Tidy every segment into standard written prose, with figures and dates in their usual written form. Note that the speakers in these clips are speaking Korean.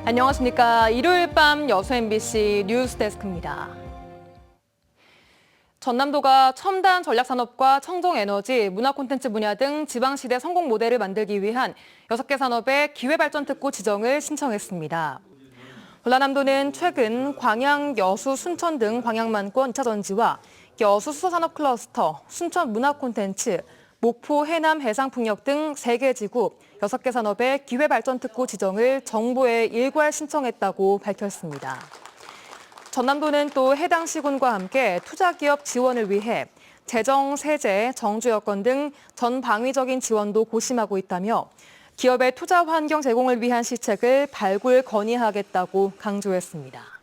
안녕하십니까. 일요일 밤 여수 MBC 뉴스데스크입니다. 전남도가 첨단 전략산업과 청정에너지, 문화콘텐츠 분야 등 지방시대 성공 모델을 만들기 위한 6개 산업의 기회발전특구 지정을 신청했습니다. 전라남도는 최근 광양, 여수, 순천 등 광양만권 2차 전지와 여수 수서산업 클러스터, 순천 문화콘텐츠, 목포 해남 해상풍력 등 3개 지구, 6개 산업의 기회발전특구 지정을 정부에 일괄 신청했다고 밝혔습니다. 전남도는 또 해당 시군과 함께 투자기업 지원을 위해 재정, 세제, 정주 여건 등 전방위적인 지원도 고심하고 있다며 기업의 투자 환경 제공을 위한 시책을 발굴 건의하겠다고 강조했습니다.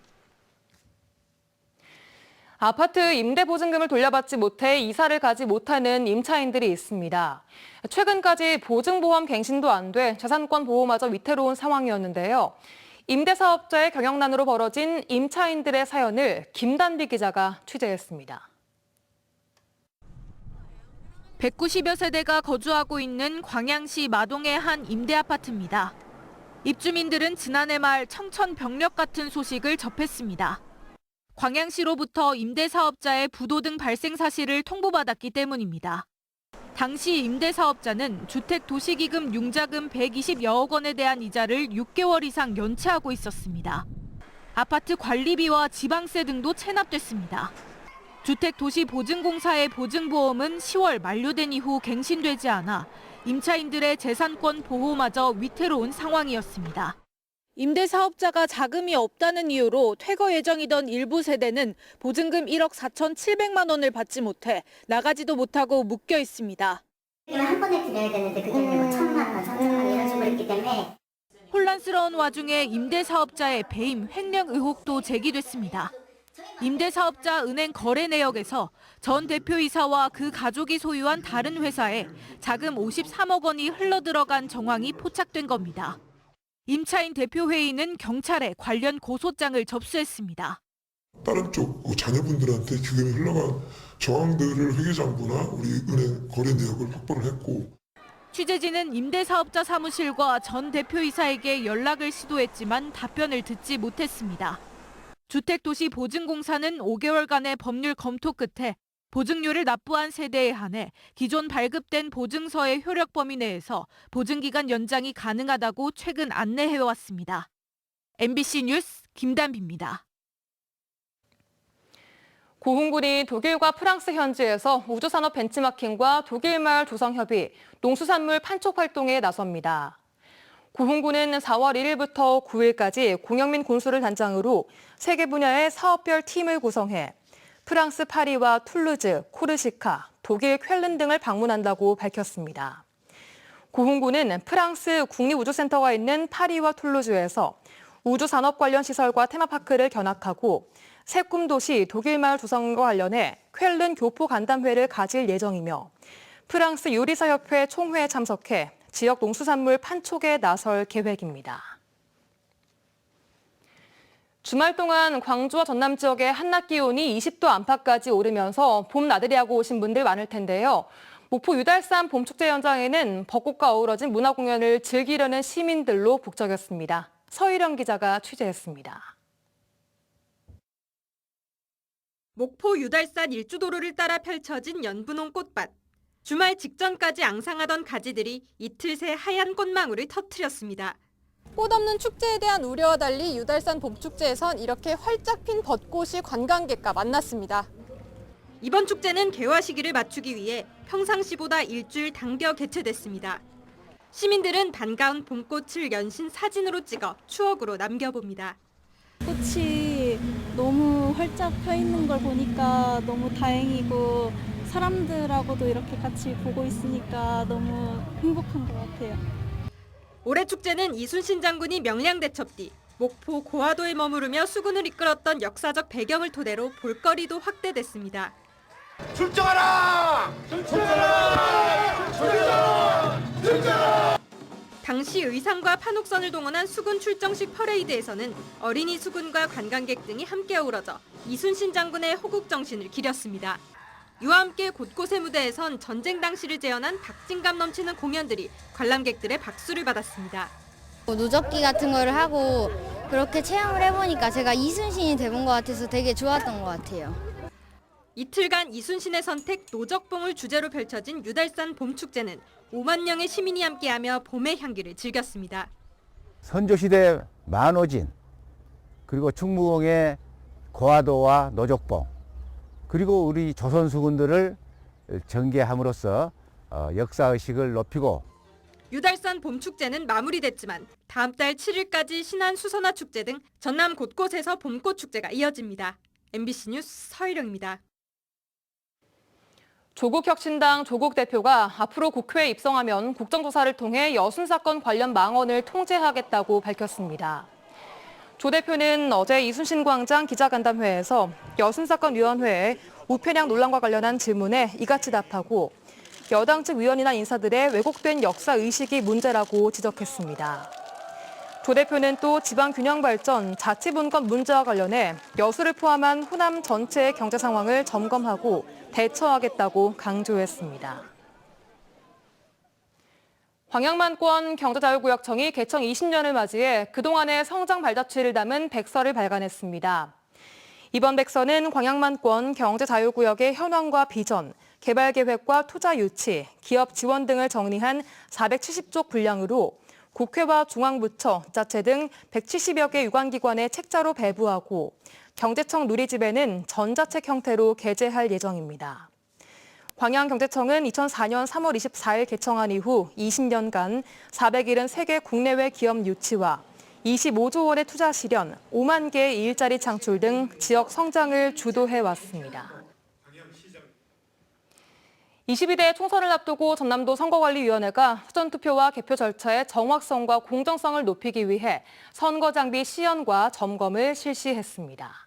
아파트 임대보증금을 돌려받지 못해 이사를 가지 못하는 임차인들이 있습니다. 최근까지 보증보험 갱신도 안 돼 재산권 보호마저 위태로운 상황이었는데요. 임대사업자의 경영난으로 벌어진 임차인들의 사연을 김단비 기자가 취재했습니다. 190여 세대가 거주하고 있는 광양시 마동의 한 임대아파트입니다. 입주민들은 지난해 말 청천벽력 같은 소식을 접했습니다. 광양시로부터 임대사업자의 부도 등 발생 사실을 통보받았기 때문입니다. 당시 임대사업자는 주택도시기금 융자금 120여억 원에 대한 이자를 6개월 이상 연체하고 있었습니다. 아파트 관리비와 지방세 등도 체납됐습니다. 주택도시보증공사의 보증보험은 10월 만료된 이후 갱신되지 않아 임차인들의 재산권 보호마저 위태로운 상황이었습니다. 임대사업자가 자금이 없다는 이유로 퇴거 예정이던 일부 세대는 보증금 1억 4,700만 원을 받지 못해 나가지도 못하고 묶여 있습니다. 한 번에 드려야 되는데 그게 뭐 1,000만 원, 3,000만 원 이런 식으로 했기 때문에 혼란스러운 와중에 임대사업자의 배임, 횡령 의혹도 제기됐습니다. 임대사업자 은행 거래 내역에서 전 대표이사와 그 가족이 소유한 다른 회사에 자금 53억 원이 흘러들어간 정황이 포착된 겁니다. 임차인 대표회의는 경찰에 관련 고소장을 접수했습니다. 다른 쪽 자녀분들한테 기금이 흘러간 정황들을 회계장부나 우리 은행 거래 내역을 확보를 했고 취재진은 임대사업자 사무실과 전 대표이사에게 연락을 시도했지만 답변을 듣지 못했습니다. 주택도시보증공사는 5개월간의 법률 검토 끝에 보증료를 납부한 세대에 한해 기존 발급된 보증서의 효력 범위 내에서 보증기간 연장이 가능하다고 최근 안내해왔습니다. MBC 뉴스 김단비입니다. 고흥군이 독일과 프랑스 현지에서 우주산업 벤치마킹과 독일마을 조성협의, 농수산물 판촉 활동에 나섭니다. 고흥군은 4월 1일부터 9일까지 공영민 군수를 단장으로 3개 분야의 사업별 팀을 구성해 프랑스 파리와 툴루즈, 코르시카, 독일 쾰른 등을 방문한다고 밝혔습니다. 고흥군은 프랑스 국립우주센터가 있는 파리와 툴루즈에서 우주산업 관련 시설과 테마파크를 견학하고 새 꿈도시 독일마을 조성과 관련해 쾰른 교포 간담회를 가질 예정이며 프랑스 요리사협회 총회에 참석해 지역 농수산물 판촉에 나설 계획입니다. 주말 동안 광주와 전남 지역의 한낮 기온이 20도 안팎까지 오르면서 봄 나들이하고 오신 분들 많을 텐데요. 목포 유달산 봄축제 현장에는 벚꽃과 어우러진 문화공연을 즐기려는 시민들로 북적였습니다. 서희령 기자가 취재했습니다. 목포 유달산 일주도로를 따라 펼쳐진 연분홍 꽃밭. 주말 직전까지 앙상하던 가지들이 이틀 새 하얀 꽃망울을 터뜨렸습니다. 꽃 없는 축제에 대한 우려와 달리 유달산 봄축제에선 이렇게 활짝 핀 벚꽃이 관광객과 만났습니다. 이번 축제는 개화 시기를 맞추기 위해 평상시보다 일주일 당겨 개최됐습니다. 시민들은 반가운 봄꽃을 연신 사진으로 찍어 추억으로 남겨봅니다. 꽃이 너무 활짝 펴 있는 걸 보니까 너무 다행이고 사람들하고도 이렇게 같이 보고 있으니까 너무 행복한 것 같아요. 올해 축제는 이순신 장군이 명량대첩 뒤 목포 고화도에 머무르며 수군을 이끌었던 역사적 배경을 토대로 볼거리도 확대됐습니다. 출정하라! 출정하라! 출정! 출정! 당시 의상과 판옥선을 동원한 수군 출정식 퍼레이드에서는 어린이 수군과 관광객 등이 함께 어우러져 이순신 장군의 호국 정신을 기렸습니다. 이와 함께 곳곳의 무대에선 전쟁 당시를 재현한 박진감 넘치는 공연들이 관람객들의 박수를 받았습니다. 누적기 같은 거를 하고 그렇게 체험을 해보니까 제가 이순신이 돼본 것 같아서 되게 좋았던 것 같아요. 이틀간 이순신의 선택 노적봉을 주제로 펼쳐진 유달산 봄축제는 5만 명의 시민이 함께하며 봄의 향기를 즐겼습니다. 선조시대 만오진, 그리고 충무공의 고화도와 노적봉, 그리고 우리 조선 수군들을 전개함으로써 역사의식을 높이고 유달산 봄축제는 마무리됐지만 다음 달 7일까지 신안 수선화 축제 등 전남 곳곳에서 봄꽃 축제가 이어집니다. MBC 뉴스 서희령입니다. 조국혁신당 조국 대표가 앞으로 국회에 입성하면 국정조사를 통해 여순 사건 관련 망언을 통제하겠다고 밝혔습니다. 조 대표는 어제 이순신 광장 기자간담회에서 여순 사건 위원회에 우편향 논란과 관련한 질문에 이같이 답하고 여당 측 위원이나 인사들의 왜곡된 역사의식이 문제라고 지적했습니다. 조 대표는 또 지방균형발전, 자치분권 문제와 관련해 여수를 포함한 호남 전체의 경제 상황을 점검하고 대처하겠다고 강조했습니다. 광양만권 경제자유구역청이 개청 20년을 맞이해 그동안의 성장 발자취를 담은 백서를 발간했습니다. 이번 백서는 광양만권 경제자유구역의 현황과 비전, 개발 계획과 투자 유치, 기업 지원 등을 정리한 470쪽 분량으로 국회와 중앙부처, 지자체 등 170여 개 유관기관에 책자로 배부하고 경제청 누리집에는 전자책 형태로 게재할 예정입니다. 광양경제청은 2004년 3월 24일 개청한 이후 20년간 473개 국내외 기업 유치와 25조 원의 투자 실현, 5만 개의 일자리 창출 등 지역 성장을 주도해왔습니다. 22대 총선을 앞두고 전남도 선거관리위원회가 사전투표와 개표 절차의 정확성과 공정성을 높이기 위해 선거장비 시연과 점검을 실시했습니다.